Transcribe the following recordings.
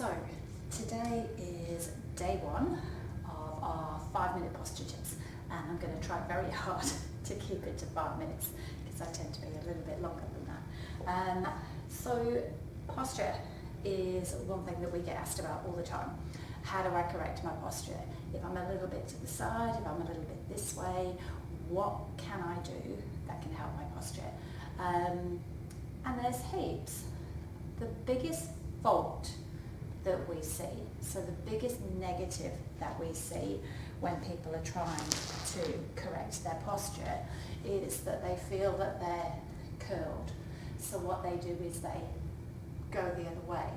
So today is day one of our 5-minute posture tips, and I'm going to try very hard to keep it to 5 minutes because I tend to be a little bit longer than that. So posture is one thing that we get asked about all the time. How do I correct my posture? If I'm a little bit to the side, if I'm a little bit this way, what can I do that can help my posture? And there's heaps. The biggest fault that we see, so the biggest negative that we see when people are trying to correct their posture is that they feel that they're curled. So what they do is they go the other way.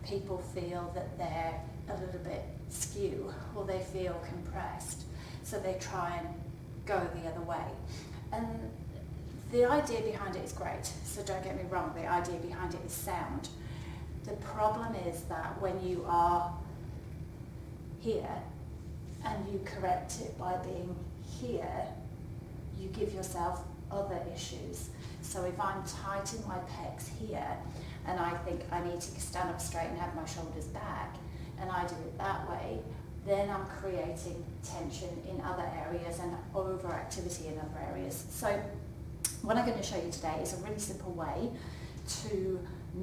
People feel that they're a little bit skew or they feel compressed, so they try and go the other way. And the idea behind it is great, so don't get me wrong, the idea behind it is sound. The problem is that when you are here and you correct it by being here, you give yourself other issues. So if I'm tight in my pecs here and I think I need to stand up straight and have my shoulders back, and I do it that way, then I'm creating tension in other areas and overactivity in other areas. So what I'm going to show you today is a really simple way to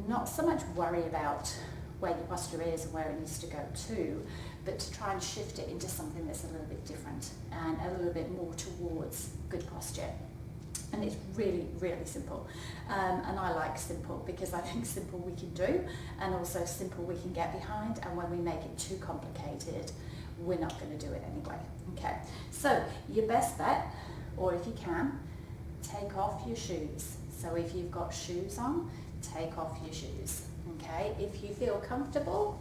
not so much worry about where your posture is and where it needs to go to, but to try and shift it into something that's a little bit different and a little bit more towards good posture. And it's really, really simple. And I like simple because I think simple we can do, and also simple we can get behind, and when we make it too complicated, we're not going to do it anyway. Okay, so your best bet, or if you can, take off your shoes. So if you've got shoes on, take off your shoes. Okay, if you feel comfortable,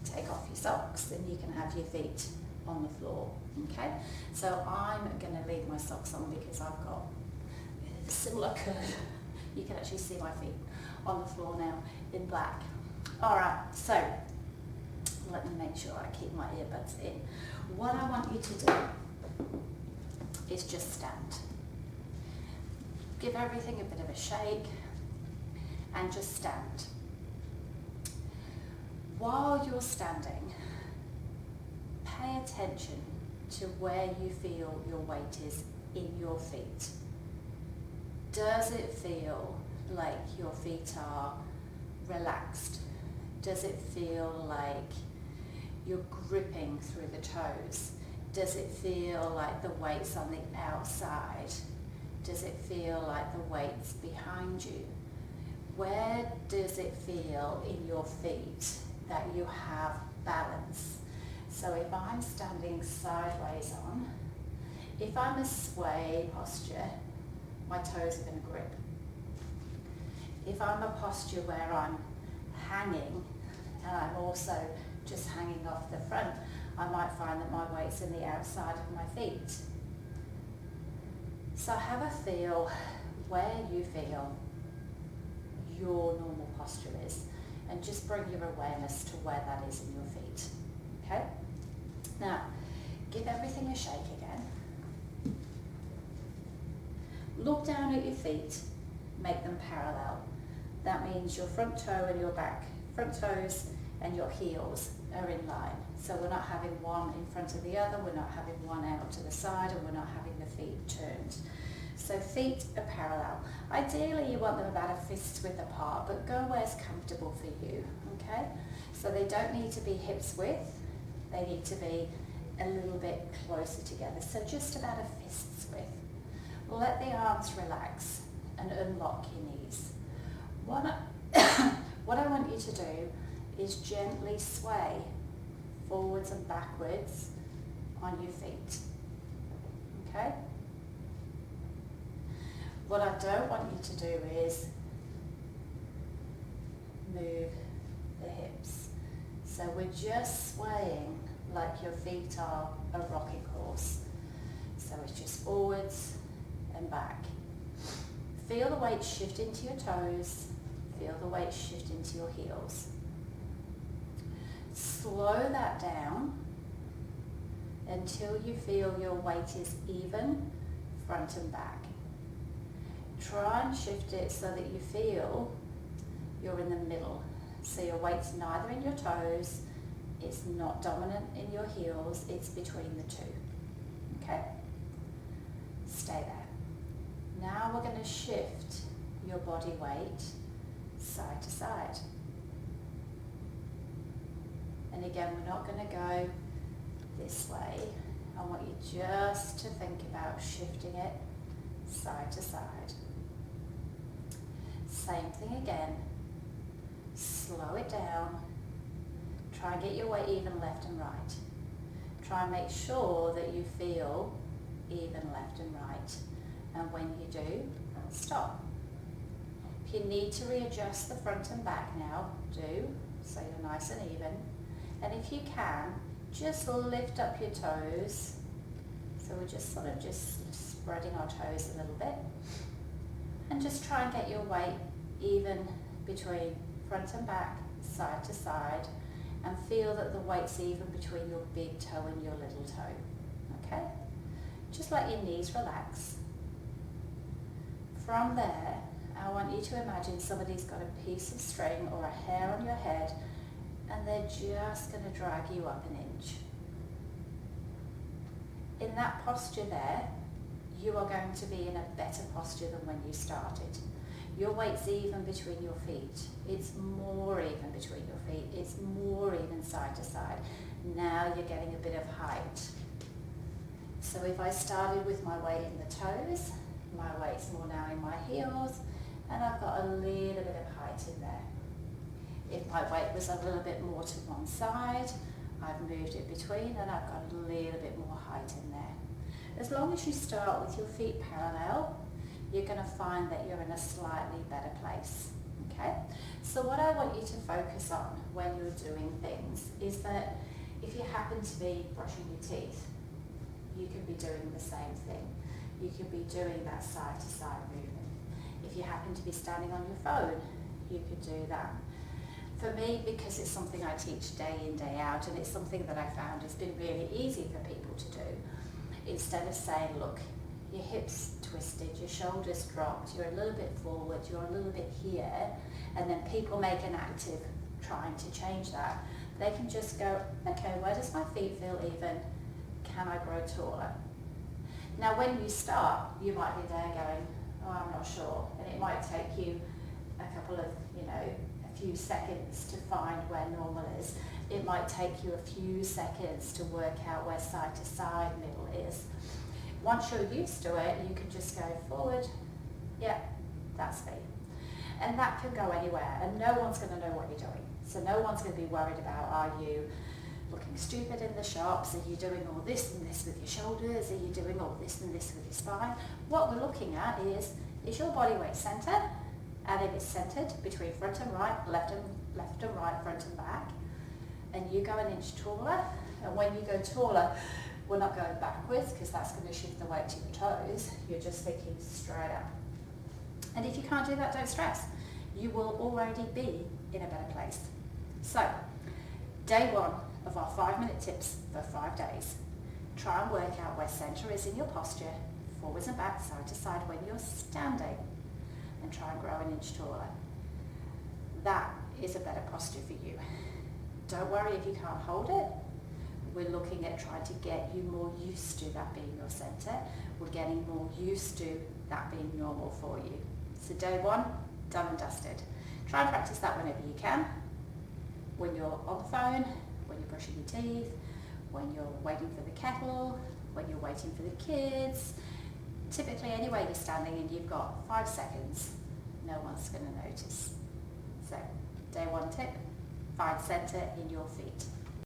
take off your socks and you can have your feet on the floor. Okay, so I'm going to leave my socks on because I've got a similar curve. You can actually see my feet on the floor now in black. Alright, so let me make sure I keep my earbuds in. What I want you to do is just stand. Give everything a bit of a shake and just stand. While you're standing, pay attention to where you feel your weight is in your feet. Does it feel like your feet are relaxed? Does it feel like you're gripping through the toes? Does it feel like the weight's on the outside? Does it feel like the weight's behind you? Where does it feel in your feet that you have balance? So if I'm standing sideways on, if I'm a sway posture, my toes are going to grip. If I'm a posture where I'm hanging and I'm also just hanging off the front, I might find that my weight's in the outside of my feet. So have a feel where you feel your normal posture is, and just bring your awareness to where that is in your feet. Okay? Now, give everything a shake again. Look down at your feet, make them parallel. That means your front toe and your back, front toes and your heels are in line. So we're not having one in front of the other, we're not having one out to the side, and we're not having the feet turned. So feet are parallel. Ideally you want them about a fist's width apart, but go where's comfortable for you, okay? So they don't need to be hips width, they need to be a little bit closer together, so just about a fist's width. Let the arms relax and unlock your knees. What I want you to do is gently sway forwards and backwards on your feet, okay? What I don't want you to do is move the hips. So we're just swaying like your feet are a rocking horse. So it's just forwards and back. Feel the weight shift into your toes. Feel the weight shift into your heels. Slow that down until you feel your weight is even front and back. Try and shift it so that you feel you're in the middle. So your weight's neither in your toes, it's not dominant in your heels, it's between the two. Okay? Stay there. Now we're going to shift your body weight side to side. And again, we're not going to go this way. I want you just to think about shifting it side to side. Same thing again. Slow it down. Try and get your weight even left and right. Try and make sure that you feel even left and right. And when you do, stop. If you need to readjust the front and back now, do, so you're nice and even. And if you can, just lift up your toes. So we're just sort of just spreading our toes a little bit. And just try and get your weight even between front and back, side to side, and feel that the weight's even between your big toe and your little toe. Okay? Just let your knees relax. From there, I want you to imagine somebody's got a piece of string or a hair on your head, and they're just going to drag you up an inch. In that posture there, you are going to be in a better posture than when you started. Your weight's even between your feet. It's more even between your feet. It's more even side to side. Now you're getting a bit of height. So if I started with my weight in the toes, my weight's more now in my heels, and I've got a little bit of height in there. If my weight was a little bit more to one side, I've moved it between and I've got a little bit more height in there. As long as you start with your feet parallel, you're going to find that you're in a slightly better place. Okay? So what I want you to focus on when you're doing things is that if you happen to be brushing your teeth, you could be doing the same thing. You could be doing that side to side movement. If you happen to be standing on your phone, you could do that. For me, because it's something I teach day in, day out, and it's something that I found has been really easy for people to do, instead of saying, look, your hips twisted, your shoulders dropped, you're a little bit forward, you're a little bit here, and then people make an active trying to change that, they can just go, okay, where does my feet feel even? Can I grow taller? Now when you start, you might be there going, oh, I'm not sure, and it might take you a couple of, a few seconds to find where normal is. It might take you a few seconds to work out where side to side middle is. Once you're used to it, you can just go forward, yeah, that's me. And that can go anywhere, and no one's going to know what you're doing. So no one's going to be worried about, are you looking stupid in the shops? Are you doing all this and this with your shoulders? Are you doing all this and this with your spine? What we're looking at is your body weight centre? And if it's centred between front and right, left and right, front and back, and you go an inch taller, and when you go taller, we're not going backwards because that's going to shift the weight to your toes. You're just thinking straight up. And if you can't do that, don't stress. You will already be in a better place. So, day one of our 5-minute tips for 5 days. Try and work out where centre is in your posture, forwards and back, side to side when you're standing, and try and grow an inch taller. That is a better posture for you. Don't worry if you can't hold it. We're looking at trying to get you more used to that being your centre. We're getting more used to that being normal for you. So day one, done and dusted. Try and practice that whenever you can. When you're on the phone, when you're brushing your teeth, when you're waiting for the kettle, when you're waiting for the kids. Typically anyway you're standing and you've got 5 seconds, no one's going to notice. So day one tip, find centre in your feet.